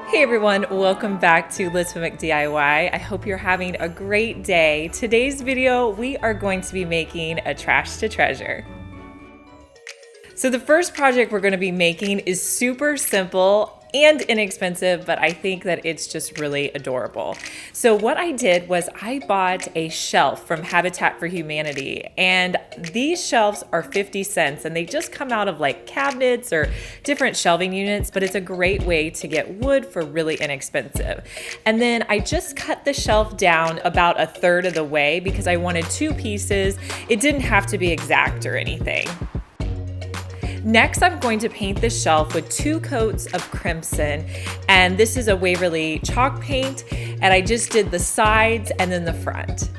Hey everyone, welcome back to lizfenwickdiy. I hope you're having a great day. Today's video, we are going to be making a trash to treasure. So the first project we're going to be making is super simple and inexpensive, but I think that it's just really adorable. So what I did was I bought a shelf from Habitat for Humanity, and these shelves are 50 cents and they just come out of like cabinets or different shelving units, but it's a great way to get wood for really inexpensive. And then I just cut the shelf down about a third of the way because I wanted two pieces. It didn't have to be exact or anything. Next, I'm going to paint the shelf with 2 coats of crimson, and this is a Waverly chalk paint, and I just did the sides and then the front.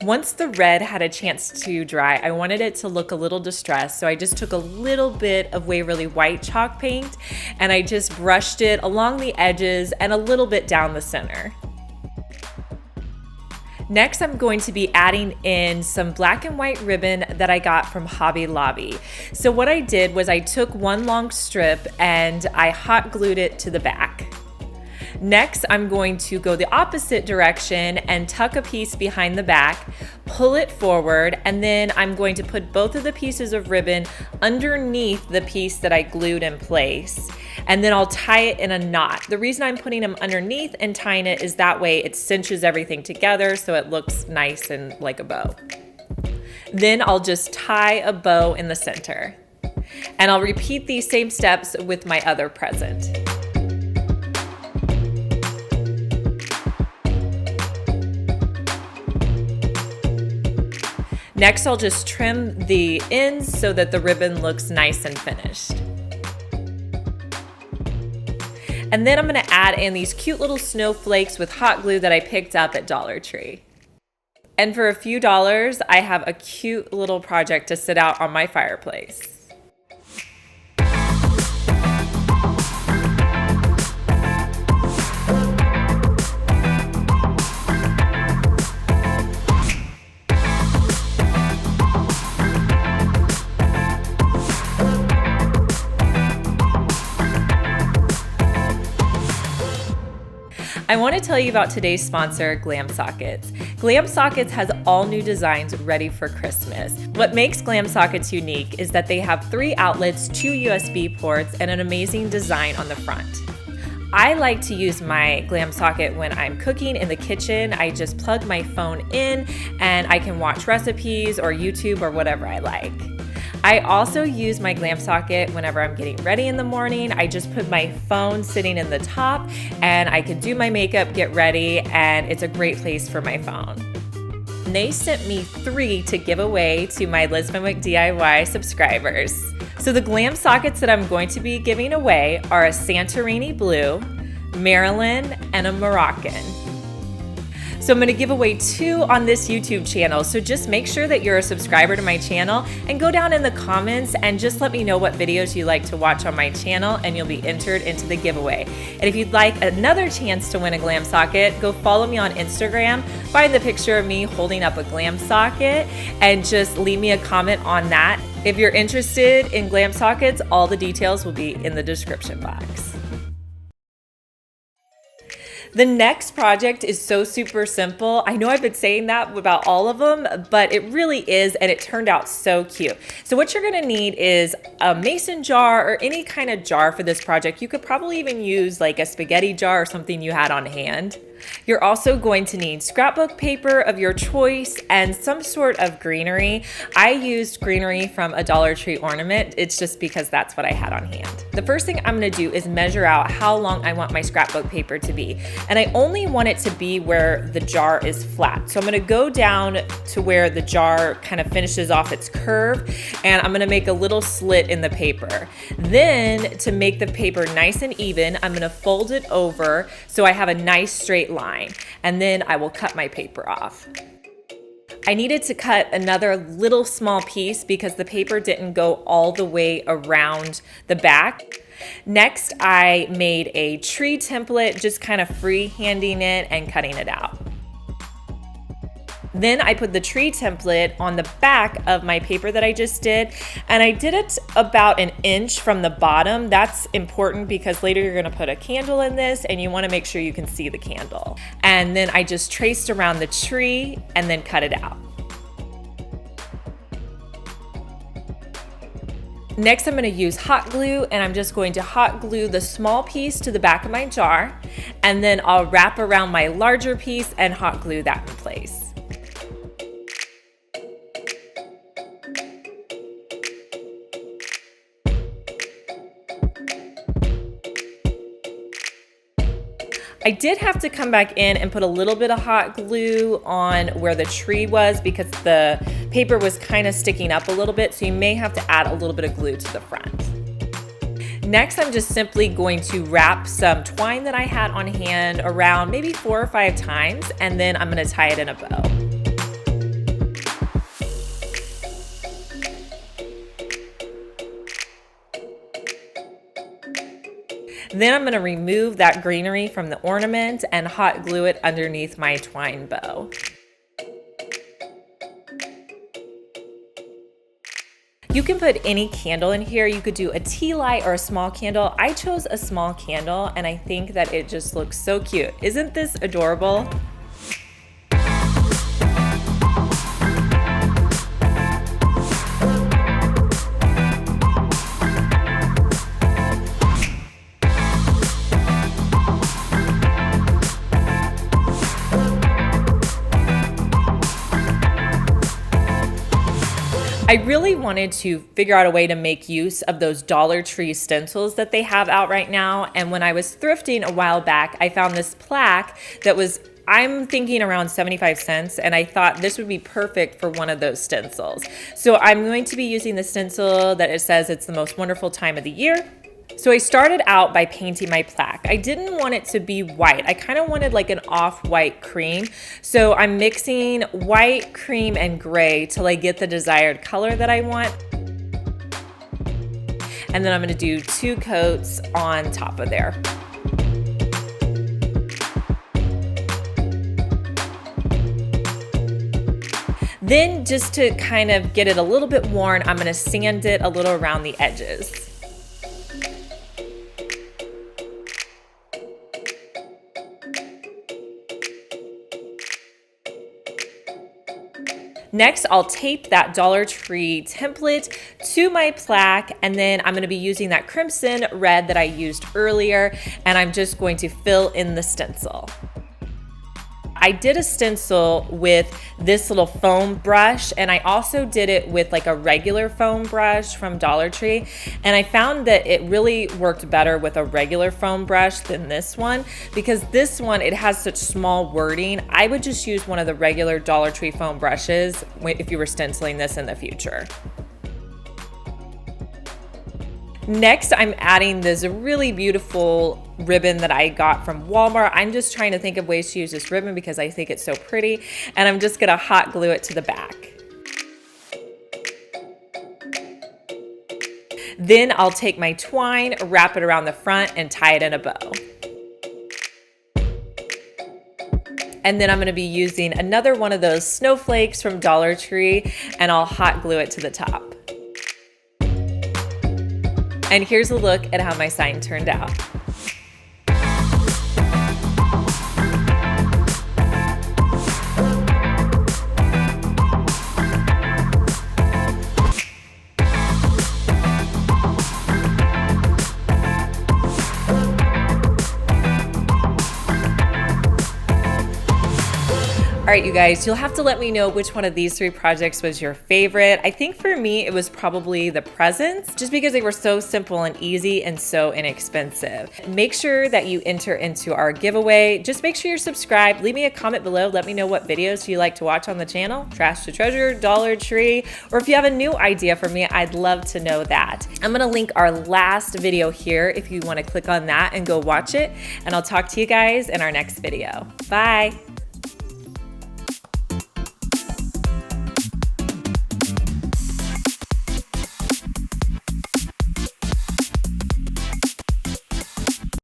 Once the red had a chance to dry, I wanted it to look a little distressed, so I just took a little bit of Waverly white chalk paint and I just brushed it along the edges and a little bit down the center. Next, I'm going to be adding in some black and white ribbon that I got from Hobby Lobby. So what I did was I took one long strip and I hot glued it to the back. Next, I'm going to go the opposite direction and tuck a piece behind the back, pull it forward, and then I'm going to put both of the pieces of ribbon underneath the piece that I glued in place, and then I'll tie it in a knot. The reason I'm putting them underneath and tying it is that way it cinches everything together so it looks nice and like a bow. Then I'll just tie a bow in the center. And I'll repeat these same steps with my other present. Next, I'll just trim the ends so that the ribbon looks nice and finished. And then I'm gonna add in these cute little snowflakes with hot glue that I picked up at Dollar Tree. And for a few dollars, I have a cute little project to sit out on my fireplace. I want to tell you about today's sponsor, Glamsockets. Glamsockets has all new designs ready for Christmas. What makes Glamsockets unique is that they have 3 outlets, 2 USB ports, and an amazing design on the front. I like to use my Glamsocket when I'm cooking in the kitchen. I just plug my phone in and I can watch recipes or YouTube or whatever I like. I also use my Glamsocket whenever I'm getting ready in the morning. I just put my phone sitting in the top and I can do my makeup, get ready, and it's a great place for my phone. And they sent me 3 to give away to my lizfenwickdiy subscribers. So the Glamsockets that I'm going to be giving away are a Santorini Blue, Maryland, and a Moroccan. So I'm gonna give away 2 on this YouTube channel. So just make sure that you're a subscriber to my channel and go down in the comments and just let me know what videos you like to watch on my channel and you'll be entered into the giveaway. And if you'd like another chance to win a Glamsocket, go follow me on Instagram, find the picture of me holding up a Glamsocket and just leave me a comment on that. If you're interested in Glamsockets, all the details will be in the description box. The next project is so super simple. I know I've been saying that about all of them, but it really is, and it turned out so cute. So what you're gonna need is a mason jar or any kind of jar for this project. You could probably even use like a spaghetti jar or something you had on hand. You're also going to need scrapbook paper of your choice and some sort of greenery. I used greenery from a Dollar Tree ornament. It's just because that's what I had on hand. The first thing I'm gonna do is measure out how long I want my scrapbook paper to be. And I only want it to be where the jar is flat. So I'm gonna go down to where the jar kind of finishes off its curve, and I'm gonna make a little slit in the paper. Then to make the paper nice and even, I'm gonna fold it over so I have a nice straight line, and then I will cut my paper off. I needed to cut another little small piece because the paper didn't go all the way around the back. Next, I made a tree template, just kind of freehanding it and cutting it out. Then I put the tree template on the back of my paper that I just did, and I did it about an inch from the bottom. That's important because later you're gonna put a candle in this and you wanna make sure you can see the candle. And then I just traced around the tree and then cut it out. Next, I'm going to use hot glue, and I'm just going to hot glue the small piece to the back of my jar, and then I'll wrap around my larger piece and hot glue that in place. I did have to come back in and put a little bit of hot glue on where the tree was because the paper was kind of sticking up a little bit, so you may have to add a little bit of glue to the front. Next, I'm just simply going to wrap some twine that I had on hand around maybe 4 or 5 times, and then I'm going to tie it in a bow. Then I'm going to remove that greenery from the ornament and hot glue it underneath my twine bow. You can put any candle in here. You could do a tea light or a small candle. I chose a small candle and I think that it just looks so cute. Isn't this adorable? I really wanted to figure out a way to make use of those Dollar Tree stencils that they have out right now. And when I was thrifting a while back, I found this plaque that was, I'm thinking around 75 cents, and I thought this would be perfect for one of those stencils. So I'm going to be using the stencil that it says it's the most wonderful time of the year. So I started out by painting my plaque. I didn't want it to be white. I kind of wanted like an off-white cream. So I'm mixing white, cream, and gray till I get the desired color that I want. And then I'm gonna do 2 coats on top of there. Then just to kind of get it a little bit worn, I'm gonna sand it a little around the edges. Next, I'll tape that Dollar Tree template to my plaque, and then I'm going to be using that crimson red that I used earlier, and I'm just going to fill in the stencil. I did a stencil with this little foam brush, and I also did it with like a regular foam brush from Dollar Tree, and I found that it really worked better with a regular foam brush than this one, because this one, it has such small wording. I would just use one of the regular Dollar Tree foam brushes if you were stenciling this in the future. Next, I'm adding this really beautiful ribbon that I got from Walmart. I'm just trying to think of ways to use this ribbon because I think it's so pretty, and I'm just gonna hot glue it to the back. Then I'll take my twine, wrap it around the front, and tie it in a bow. And then I'm gonna be using another one of those snowflakes from Dollar Tree, and I'll hot glue it to the top. And here's a look at how my sign turned out. All right, you guys, you'll have to let me know which one of these 3 projects was your favorite. I think for me, it was probably the presents, just because they were so simple and easy and so inexpensive. Make sure that you enter into our giveaway. Just make sure you're subscribed. Leave me a comment below. Let me know what videos you like to watch on the channel, Trash to Treasure, Dollar Tree, or if you have a new idea for me, I'd love to know that. I'm gonna link our last video here if you wanna click on that and go watch it, and I'll talk to you guys in our next video. Bye.